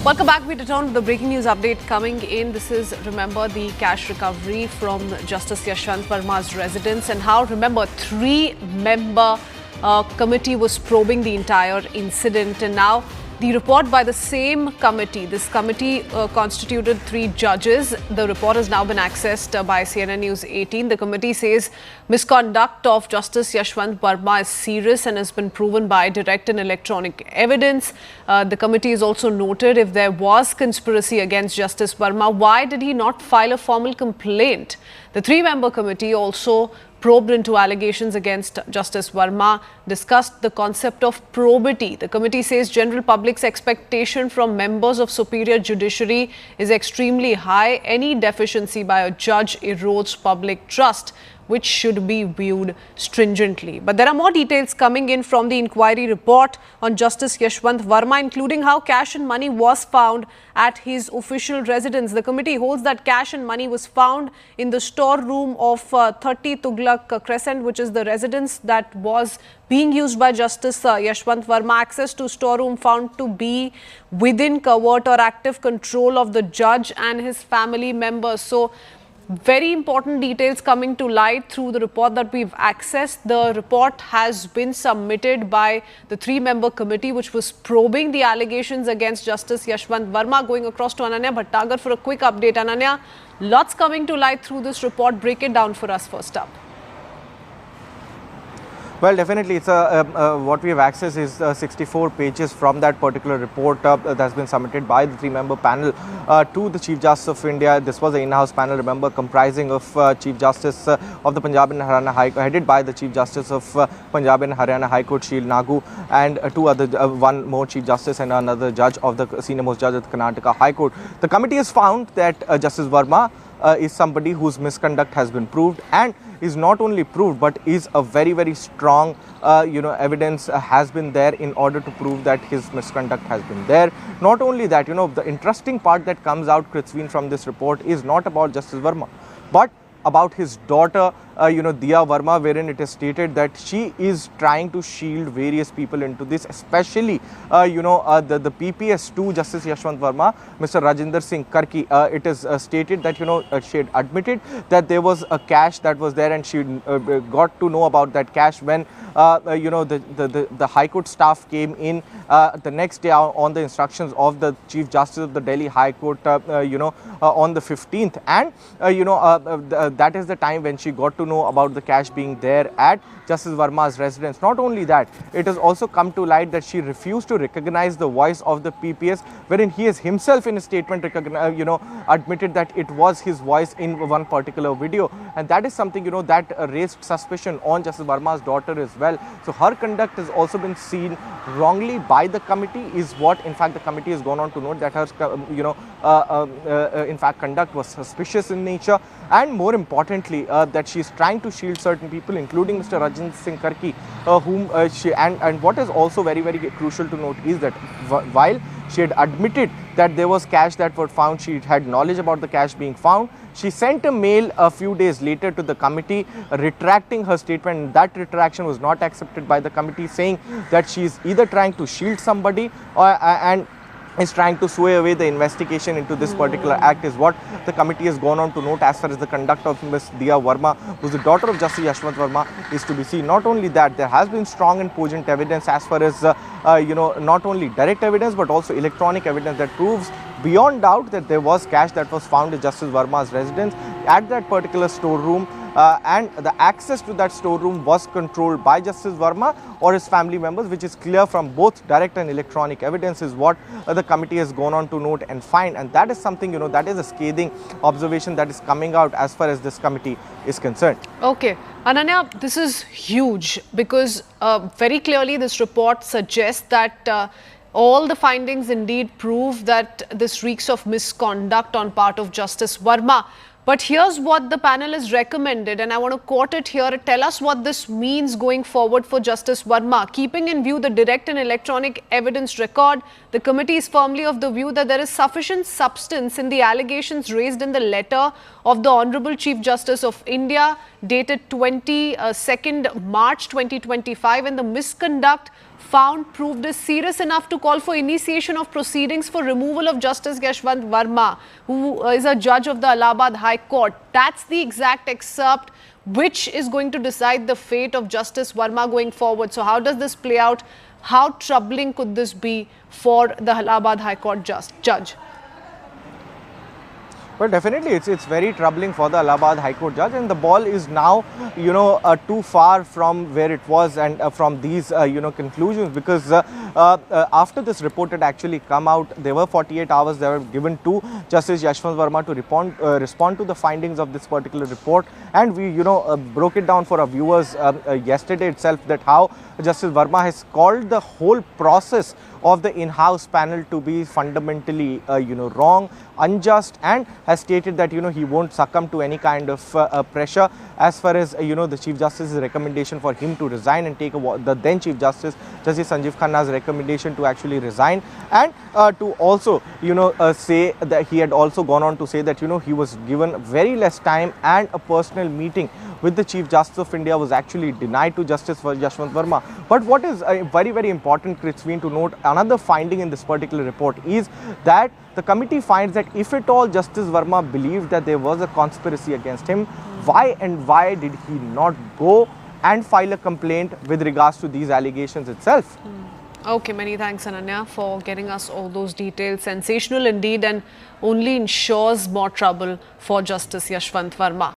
Welcome back. We return to the breaking news update coming in. This is, remember, the cash recovery from Justice Yashwant Varma's residence and how, remember, three-member committee was probing the entire incident. And now the report by the same committee, this committee constituted 3 judges. The report has now been accessed by CNN News 18. The committee says misconduct of Justice Yashwant Varma is serious and has been proven by direct and electronic evidence. The committee has also noted if there was conspiracy against Justice Varma, why did he not file a formal complaint? The 3-member committee also probed into allegations against Justice Varma, discussed the concept of probity. The committee says general public's expectation from members of superior judiciary is extremely high. Any deficiency by a judge erodes public trust, which should be viewed stringently. But there are more details coming in from the inquiry report on Justice Yashwant Varma, including how cash and money was found at his official residence. The committee holds that cash and money was found in the storeroom of 30 Tughlaq Crescent, which is the residence that was being used by Justice Yashwant Varma. Access to storeroom found to be within covert or active control of the judge and his family members. So, very important details coming to light through the report that we've accessed. The report has been submitted by the 3-member committee which was probing the allegations against Justice Yashwant Varma. Going across to Ananya Bhattagar for a quick update. Ananya, lots coming to light through this report. Break it down for us first up. Well, definitely, it's what we have accessed is 64 pages from that particular report that has been submitted by the 3-member panel to the Chief Justice of India. This was an in-house panel, remember, comprising of Chief Justice of the Punjab and Haryana High Court, headed by the Chief Justice of Punjab and Haryana High Court, Sheel Nagu, and one more Chief Justice and another judge of the senior most judge of the Karnataka High Court. The committee has found that Justice Varma is somebody whose misconduct has been proved, and is not only proved but is a very, very strong evidence has been there in order to prove that his misconduct has been there. Not only that, the interesting part that comes out, Kritsveen, from this report is not about Justice Varma but about his daughter, Diya Varma, wherein it is stated that she is trying to shield various people into this, especially, the PPS to Justice Yashwant Varma, Mr. Rajinder Singh Karki. It is stated that, she had admitted that there was a cash that was there, and she got to know about that cash when, the High Court staff came in the next day on the instructions of the Chief Justice of the Delhi High Court, on the 15th. And, that is the time when she got to know about the cash being there at Justice Varma's residence. Not only that, it has also come to light that she refused to recognize the voice of the PPS, wherein he has himself in a statement admitted that it was his voice in one particular video. And that is something, that raised suspicion on Justice Varma's daughter as well. So her conduct has also been seen wrongly by the committee, is what in fact the committee has gone on to note, that her, in fact, conduct was suspicious in nature, and more importantly, that she is trying to shield certain people, including Mr. Rajinder Singh Karki, whom she, and what is also very, very crucial to note is that while she had admitted that there was cash that was found, she had knowledge about the cash being found, she sent a mail a few days later to the committee retracting her statement. That retraction was not accepted by the committee, saying that she is either trying to shield somebody and is trying to sway away the investigation into this particular act, is what the committee has gone on to note as far as the conduct of Ms. Diya Varma, who is the daughter of Justice Yashwant Varma, is to be seen. Not only that, there has been strong and cogent evidence as far as, not only direct evidence but also electronic evidence that proves beyond doubt that there was cash that was found at Justice Varma's residence at that particular storeroom. And the access to that storeroom was controlled by Justice Varma or his family members, which is clear from both direct and electronic evidence, is what the committee has gone on to note and find. And that is something, that is a scathing observation that is coming out as far as this committee is concerned. Okay. Ananya, this is huge because very clearly this report suggests that all the findings indeed prove that this reeks of misconduct on part of Justice Varma. But here's what the panel has recommended, and I want to quote it here. Tell us what this means going forward for Justice Varma. Keeping in view the direct and electronic evidence record, the committee is firmly of the view that there is sufficient substance in the allegations raised in the letter of the Honorable Chief Justice of India dated 22nd March 2025, and the misconduct found proved is serious enough to call for initiation of proceedings for removal of Justice Yashwant Varma, who is a judge of the Allahabad High Court. That's the exact excerpt which is going to decide the fate of Justice Varma going forward. So how does this play out? How troubling could this be for the Allahabad High Court judge? Well, definitely, it's very troubling for the Allahabad High Court judge, and the ball is now, too far from where it was and from these, conclusions, because after this report had actually come out, there were 48 hours that were given to Justice Yashwant Varma to respond to the findings of this particular report, and we, broke it down for our viewers yesterday itself that how Justice Varma has called the whole process of the in-house panel to be fundamentally, wrong, unjust, and has stated that, he won't succumb to any kind of pressure as far as, the Chief Justice's recommendation for him to resign and take the then Chief Justice, Justice Sanjiv Khanna's recommendation to actually resign, and to also, say that he had also gone on to say that, he was given very less time and a personal meeting with the Chief Justice of India was actually denied to Justice Yashwant Varma. But what is very, very important, Kritsveen, to note, another finding in this particular report is that the committee finds that if at all Justice Varma believed that there was a conspiracy against him, why did he not go and file a complaint with regards to these allegations itself? Okay, many thanks, Ananya, for getting us all those details. Sensational indeed, and only ensures more trouble for Justice Yashwant Varma.